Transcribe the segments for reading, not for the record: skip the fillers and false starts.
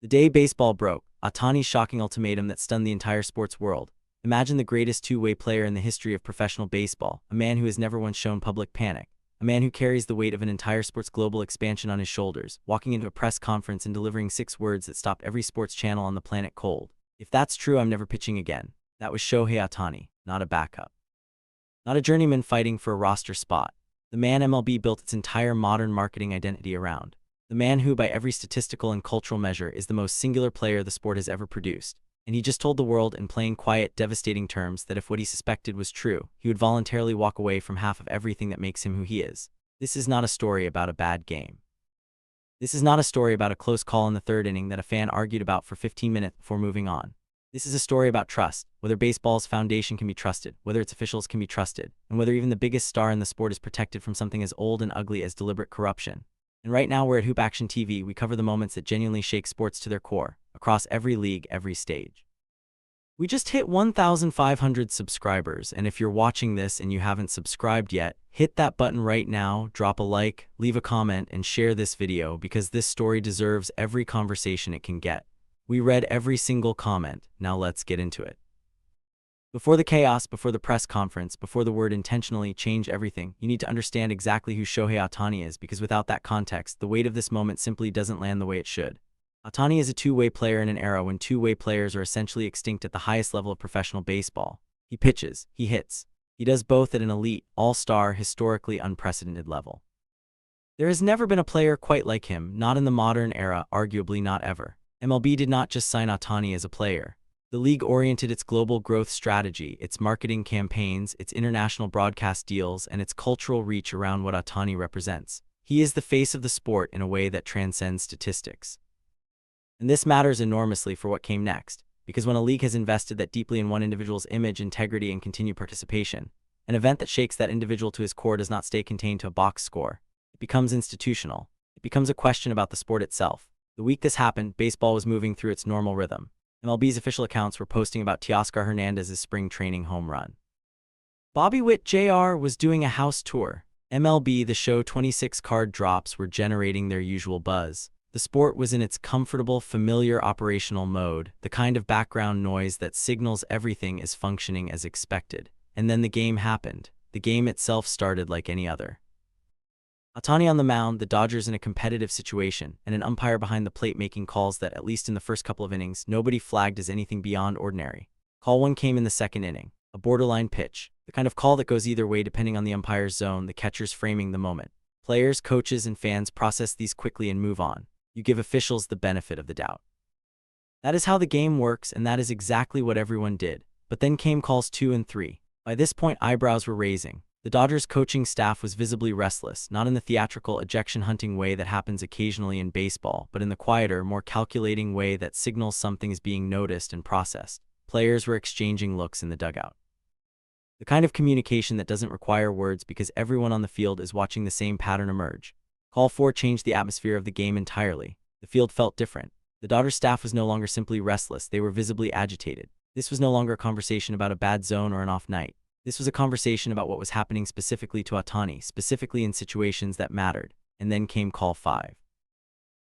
The day baseball broke, Ohtani's shocking ultimatum that stunned the entire sports world. Imagine the greatest two-way player in the history of professional baseball, a man who has never once shown public panic, a man who carries the weight of an entire sport's global expansion on his shoulders, walking into a press conference and delivering 6 words that stopped every sports channel on the planet cold. If that's true, I'm never pitching again. That was Shohei Ohtani, not a backup. Not a journeyman fighting for a roster spot. The man MLB built its entire modern marketing identity around. The man who, by every statistical and cultural measure, is the most singular player the sport has ever produced. And he just told the world in plain, quiet, devastating terms that if what he suspected was true, he would voluntarily walk away from half of everything that makes him who he is. This is not a story about a bad game. This is not a story about a close call in the third inning that a fan argued about for 15 minutes before moving on. This is a story about trust, whether baseball's foundation can be trusted, whether its officials can be trusted, and whether even the biggest star in the sport is protected from something as old and ugly as deliberate corruption. And right now we're at Hoop Action TV. We cover the moments that genuinely shake sports to their core, across every league, every stage. We just hit 1,500 subscribers, and if you're watching this and you haven't subscribed yet, hit that button right now, drop a like, leave a comment, and share this video because this story deserves every conversation it can get. We read every single comment, now let's get into it. Before the chaos, before the press conference, before the word intentionally change everything, you need to understand exactly who Shohei Ohtani is, because without that context, the weight of this moment simply doesn't land the way it should. Ohtani is a two-way player in an era when two-way players are essentially extinct at the highest level of professional baseball. He pitches, he hits. He does both at an elite, all-star, historically unprecedented level. There has never been a player quite like him, not in the modern era, arguably not ever. MLB did not just sign Ohtani as a player. The league oriented its global growth strategy, its marketing campaigns, its international broadcast deals, and its cultural reach around what Ohtani represents. He is the face of the sport in a way that transcends statistics. And this matters enormously for what came next, because when a league has invested that deeply in one individual's image, integrity, and continued participation, an event that shakes that individual to his core does not stay contained to a box score. It becomes institutional. It becomes a question about the sport itself. The week this happened, baseball was moving through its normal rhythm. MLB's official accounts were posting about Teoscar Hernandez's spring training home run. Bobby Witt Jr. was doing a house tour. MLB The Show 26 card drops were generating their usual buzz. The sport was in its comfortable, familiar operational mode, the kind of background noise that signals everything is functioning as expected. And then the game happened. The game itself started like any other. Ohtani on the mound, the Dodgers in a competitive situation, and an umpire behind the plate making calls that, at least in the first couple of innings, nobody flagged as anything beyond ordinary. Call 1 came in the second inning, a borderline pitch, the kind of call that goes either way depending on the umpire's zone, the catcher's framing the moment. Players, coaches, and fans process these quickly and move on. You give officials the benefit of the doubt. That is how the game works, and that is exactly what everyone did. But then came calls 2 and 3. By this point, eyebrows were raising. The Dodgers coaching staff was visibly restless, not in the theatrical ejection-hunting way that happens occasionally in baseball, but in the quieter, more calculating way that signals something is being noticed and processed. Players were exchanging looks in the dugout. The kind of communication that doesn't require words because everyone on the field is watching the same pattern emerge. Call 4 changed the atmosphere of the game entirely. The field felt different. The Dodgers staff was no longer simply restless, they were visibly agitated. This was no longer a conversation about a bad zone or an off night. This was a conversation about what was happening specifically to Ohtani, specifically in situations that mattered. And then came call 5.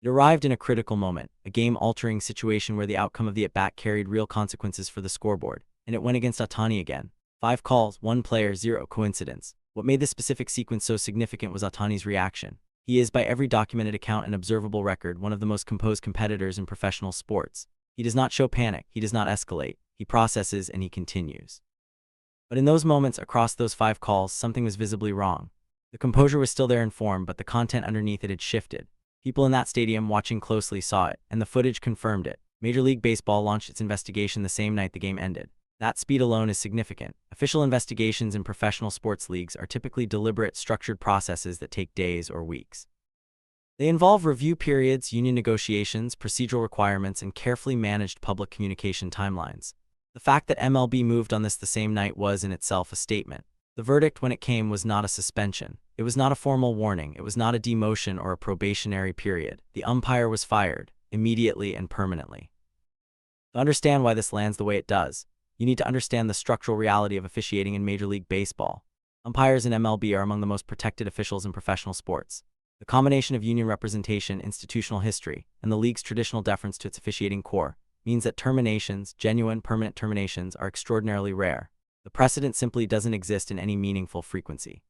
It arrived in a critical moment, a game-altering situation where the outcome of the at-bat carried real consequences for the scoreboard, and it went against Ohtani again. 5 calls, 1 player, 0 coincidence. What made this specific sequence so significant was Ohtani's reaction. He is, by every documented account and observable record, one of the most composed competitors in professional sports. He does not show panic, he does not escalate, he processes and he continues. But in those moments, across those 5 calls, something was visibly wrong. The composure was still there in form, but the content underneath it had shifted. People in that stadium watching closely saw it, and the footage confirmed it. Major League Baseball launched its investigation the same night the game ended. That speed alone is significant. Official investigations in professional sports leagues are typically deliberate, structured processes that take days or weeks. They involve review periods, union negotiations, procedural requirements, and carefully managed public communication timelines. The fact that MLB moved on this the same night was in itself a statement. The verdict, when it came, was not a suspension. It was not a formal warning. It was not a demotion or a probationary period. The umpire was fired, immediately and permanently. To understand why this lands the way it does, you need to understand the structural reality of officiating in Major League Baseball. Umpires in MLB are among the most protected officials in professional sports. The combination of union representation, institutional history, and the league's traditional deference to its officiating core means that terminations, genuine, permanent terminations, are extraordinarily rare. The precedent simply doesn't exist in any meaningful frequency.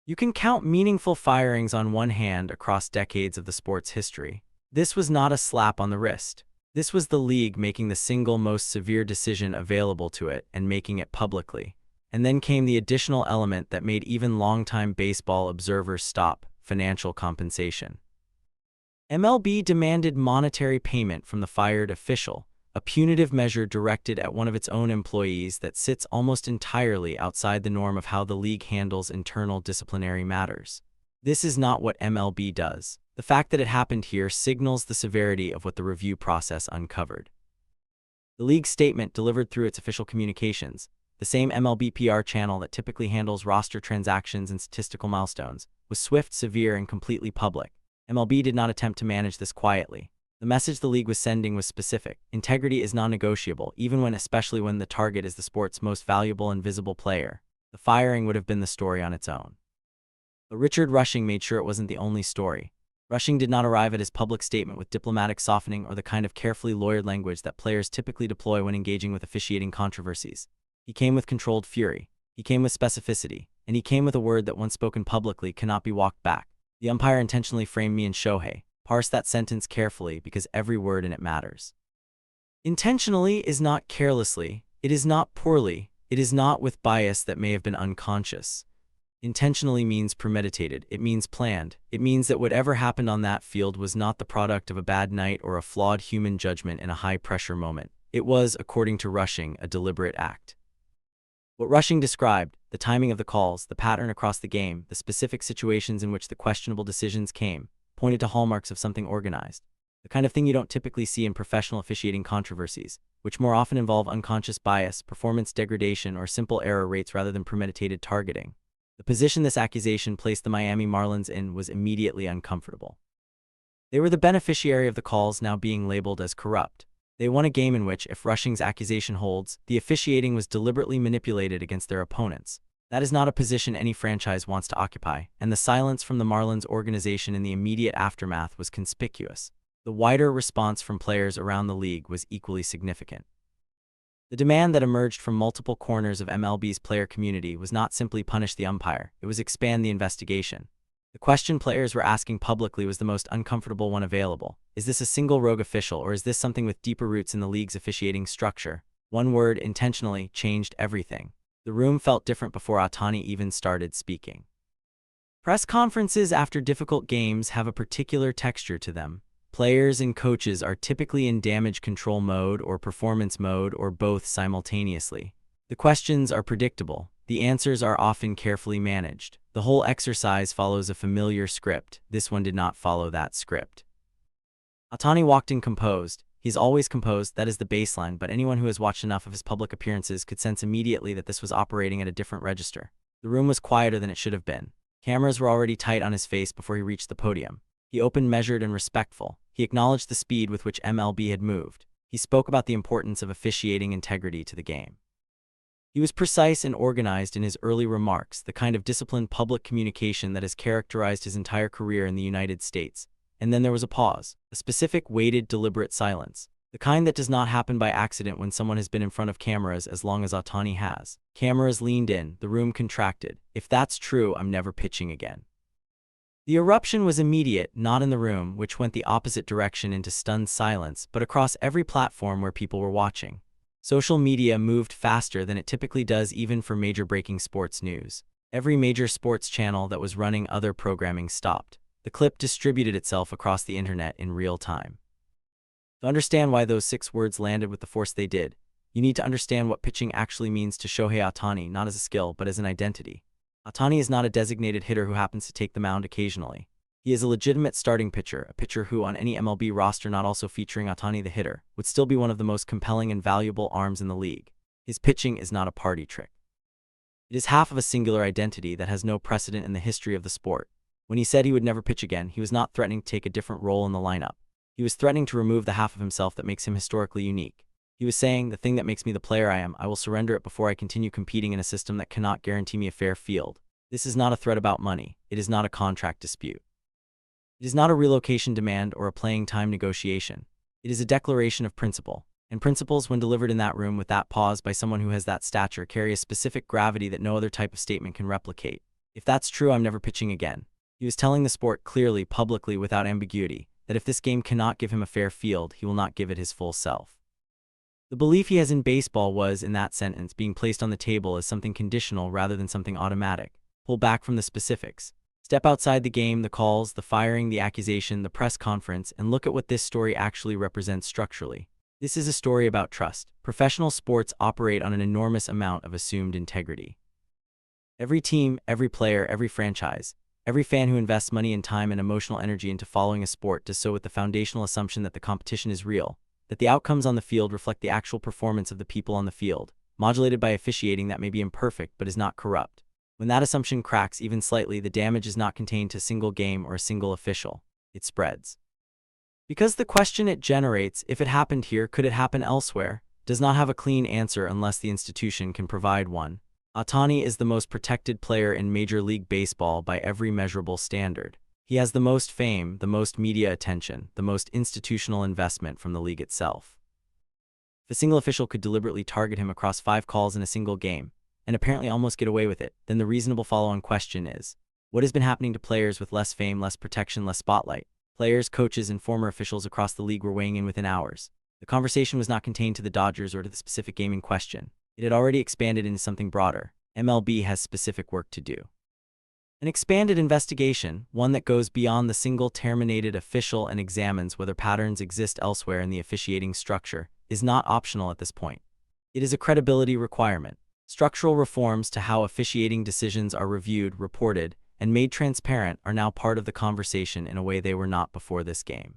You can count meaningful firings on one hand across decades of the sport's history. This was not a slap on the wrist. This was the league making the single most severe decision available to it and making it publicly. And then came the additional element that made even longtime baseball observers stop: financial compensation. MLB demanded monetary payment from the fired official, a punitive measure directed at one of its own employees that sits almost entirely outside the norm of how the league handles internal disciplinary matters. This is not what MLB does. The fact that it happened here signals the severity of what the review process uncovered. The league's statement, delivered through its official communications, the same MLB PR channel that typically handles roster transactions and statistical milestones, was swift, severe, and completely public. MLB did not attempt to manage this quietly. The message the league was sending was specific. Integrity is non-negotiable, especially when the target is the sport's most valuable and visible player. The firing would have been the story on its own. But Richard Rushing made sure it wasn't the only story. Rushing did not arrive at his public statement with diplomatic softening or the kind of carefully lawyered language that players typically deploy when engaging with officiating controversies. He came with controlled fury. He came with specificity. And he came with a word that, once spoken publicly, cannot be walked back. The umpire intentionally framed me in Shohei. Parse that sentence carefully, because every word in it matters. Intentionally is not carelessly. It is not poorly. It is not with bias that may have been unconscious. Intentionally means premeditated. It means planned. It means that whatever happened on that field was not the product of a bad night or a flawed human judgment in a high-pressure moment. It was, according to Rushing, a deliberate act. What Rushing described, the timing of the calls, the pattern across the game, the specific situations in which the questionable decisions came, pointed to hallmarks of something organized. The kind of thing you don't typically see in professional officiating controversies, which more often involve unconscious bias, performance degradation, or simple error rates rather than premeditated targeting. The position this accusation placed the Miami Marlins in was immediately uncomfortable. They were the beneficiary of the calls now being labeled as corrupt. They won a game in which, if Rushing's accusation holds, the officiating was deliberately manipulated against their opponents. That is not a position any franchise wants to occupy, and the silence from the Marlins organization in the immediate aftermath was conspicuous. The wider response from players around the league was equally significant. The demand that emerged from multiple corners of MLB's player community was not simply punish the umpire, it was expand the investigation. The question players were asking publicly was the most uncomfortable one available. Is this a single rogue official, or is this something with deeper roots in the league's officiating structure? One word, intentionally, changed everything. The room felt different before Ohtani even started speaking. Press conferences after difficult games have a particular texture to them. Players and coaches are typically in damage control mode or performance mode, or both simultaneously. The questions are predictable. The answers are often carefully managed. The whole exercise follows a familiar script. This one did not follow that script. Ohtani walked in composed. He's always composed, that is the baseline, but anyone who has watched enough of his public appearances could sense immediately that this was operating at a different register. The room was quieter than it should have been. Cameras were already tight on his face before he reached the podium. He opened measured and respectful. He acknowledged the speed with which MLB had moved. He spoke about the importance of officiating integrity to the game. He was precise and organized in his early remarks, the kind of disciplined public communication that has characterized his entire career in the United States. And then there was a pause, a specific, weighted, deliberate silence, the kind that does not happen by accident when someone has been in front of cameras as long as Ohtani has. Cameras leaned in, the room contracted. If that's true, I'm never pitching again. The eruption was immediate, not in the room, which went the opposite direction into stunned silence, but across every platform where people were watching. Social media moved faster than it typically does, even for major breaking sports news. Every major sports channel that was running other programming stopped. The clip distributed itself across the internet in real time. To understand why those 6 words landed with the force they did, you need to understand what pitching actually means to Shohei Ohtani, not as a skill, but as an identity. Ohtani is not a designated hitter who happens to take the mound occasionally. He is a legitimate starting pitcher, a pitcher who, on any MLB roster not also featuring Ohtani the hitter, would still be one of the most compelling and valuable arms in the league. His pitching is not a party trick. It is half of a singular identity that has no precedent in the history of the sport. When he said he would never pitch again, he was not threatening to take a different role in the lineup. He was threatening to remove the half of himself that makes him historically unique. He was saying, the thing that makes me the player I am, I will surrender it before I continue competing in a system that cannot guarantee me a fair field. This is not a threat about money. It is not a contract dispute. It is not a relocation demand or a playing time negotiation. It is a declaration of principle. And principles, when delivered in that room with that pause by someone who has that stature, carry a specific gravity that no other type of statement can replicate. If that's true, I'm never pitching again. He was telling the sport clearly, publicly, without ambiguity, that if this game cannot give him a fair field, he will not give it his full self. The belief he has in baseball was, in that sentence, being placed on the table as something conditional rather than something automatic. Pull back from the specifics. Step outside the game, the calls, the firing, the accusation, the press conference, and look at what this story actually represents structurally. This is a story about trust. Professional sports operate on an enormous amount of assumed integrity. Every team, every player, every franchise, every fan who invests money and time and emotional energy into following a sport does so with the foundational assumption that the competition is real, that the outcomes on the field reflect the actual performance of the people on the field, modulated by officiating that may be imperfect but is not corrupt. When that assumption cracks even slightly, the damage is not contained to a single game or a single official. It spreads. Because the question it generates, if it happened here, could it happen elsewhere, does not have a clean answer unless the institution can provide one. Ohtani is the most protected player in Major League Baseball by every measurable standard. He has the most fame, the most media attention, the most institutional investment from the league itself. If a single official could deliberately target him across 5 calls in a single game, and apparently almost get away with it, then the reasonable follow-on question is, what has been happening to players with less fame, less protection, less spotlight? Players, coaches, and former officials across the league were weighing in within hours. The conversation was not contained to the Dodgers or to the specific game in question. It had already expanded into something broader. MLB has specific work to do. An expanded investigation, one that goes beyond the single terminated official and examines whether patterns exist elsewhere in the officiating structure, is not optional at this point. It is a credibility requirement. Structural reforms to how officiating decisions are reviewed, reported, and made transparent are now part of the conversation in a way they were not before this game.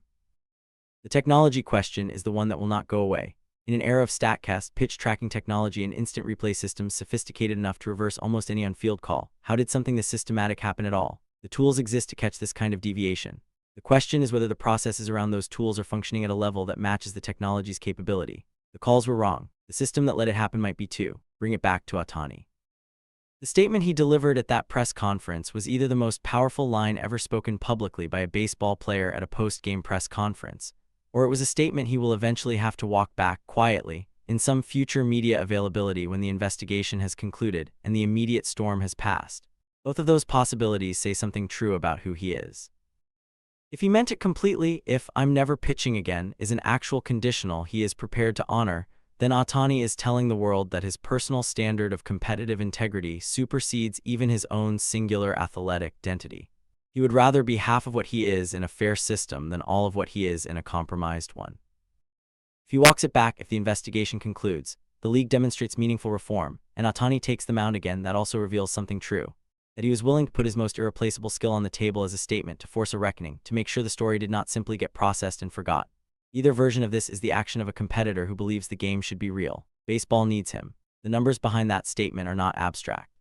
The technology question is the one that will not go away. In an era of StatCast, pitch tracking technology, and instant replay systems sophisticated enough to reverse almost any on-field call, how did something this systematic happen at all? The tools exist to catch this kind of deviation. The question is whether the processes around those tools are functioning at a level that matches the technology's capability. The calls were wrong. The system that let it happen might be too. Bring it back to Ohtani. The statement he delivered at that press conference was either the most powerful line ever spoken publicly by a baseball player at a post-game press conference, or it was a statement he will eventually have to walk back quietly in some future media availability when the investigation has concluded and the immediate storm has passed. Both of those possibilities say something true about who he is. If he meant it completely, if "I'm never pitching again" is an actual conditional he is prepared to honor, then Ohtani is telling the world that his personal standard of competitive integrity supersedes even his own singular athletic identity. He would rather be half of what he is in a fair system than all of what he is in a compromised one. If he walks it back, if the investigation concludes, the league demonstrates meaningful reform, and Ohtani takes the mound again, that also reveals something true. That he was willing to put his most irreplaceable skill on the table as a statement to force a reckoning, to make sure the story did not simply get processed and forgot. Either version of this is the action of a competitor who believes the game should be real. Baseball needs him. The numbers behind that statement are not abstract.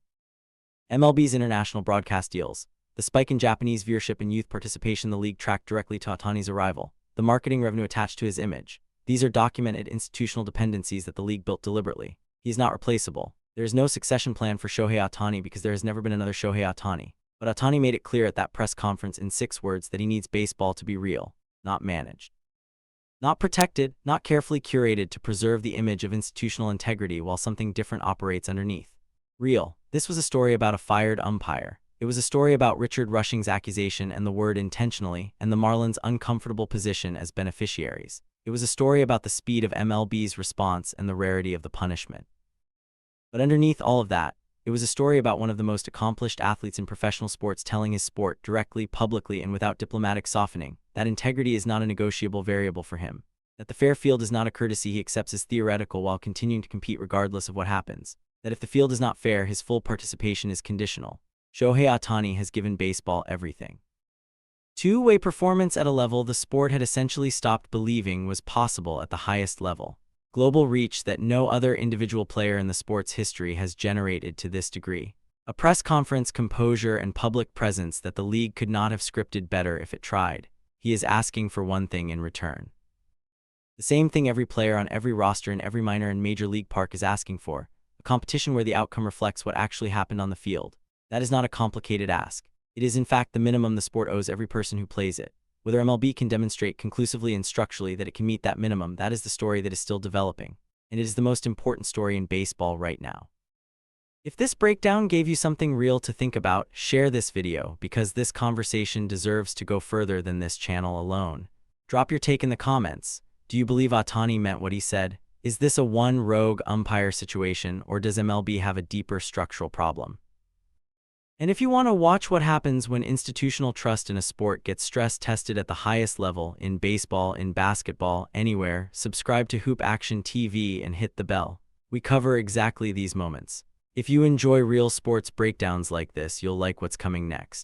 MLB's international broadcast deals, the spike in Japanese viewership and youth participation the league tracked directly to Ohtani's arrival, the marketing revenue attached to his image. These are documented institutional dependencies that the league built deliberately. He is not replaceable. There is no succession plan for Shohei Ohtani because there has never been another Shohei Ohtani. But Ohtani made it clear at that press conference in 6 words that he needs baseball to be real, not managed. Not protected, not carefully curated to preserve the image of institutional integrity while something different operates underneath. Real. This was a story about a fired umpire. It was a story about Richard Rushing's accusation and the word intentionally, and the Marlins' uncomfortable position as beneficiaries. It was a story about the speed of MLB's response and the rarity of the punishment. But underneath all of that, it was a story about one of the most accomplished athletes in professional sports telling his sport directly, publicly, and without diplomatic softening that integrity is not a negotiable variable for him, that the fair field is not a courtesy he accepts as theoretical while continuing to compete regardless of what happens, that if the field is not fair, his full participation is conditional. Shohei Ohtani has given baseball everything. Two-way performance at a level the sport had essentially stopped believing was possible at the highest level. Global reach that no other individual player in the sport's history has generated to this degree. A press conference composure and public presence that the league could not have scripted better if it tried. He is asking for one thing in return. The same thing every player on every roster in every minor and major league park is asking for, a competition where the outcome reflects what actually happened on the field. That is not a complicated ask. It is in fact the minimum the sport owes every person who plays it. Whether MLB can demonstrate conclusively and structurally that it can meet that minimum, that is the story that is still developing. And it is the most important story in baseball right now. If this breakdown gave you something real to think about, share this video, because this conversation deserves to go further than this channel alone. Drop your take in the comments. Do you believe Ohtani meant what he said? Is this a one rogue umpire situation, or does MLB have a deeper structural problem? And if you want to watch what happens when institutional trust in a sport gets stress tested at the highest level, in baseball, in basketball, anywhere, subscribe to Hoop Action TV and hit the bell. We cover exactly these moments. If you enjoy real sports breakdowns like this, you'll like what's coming next.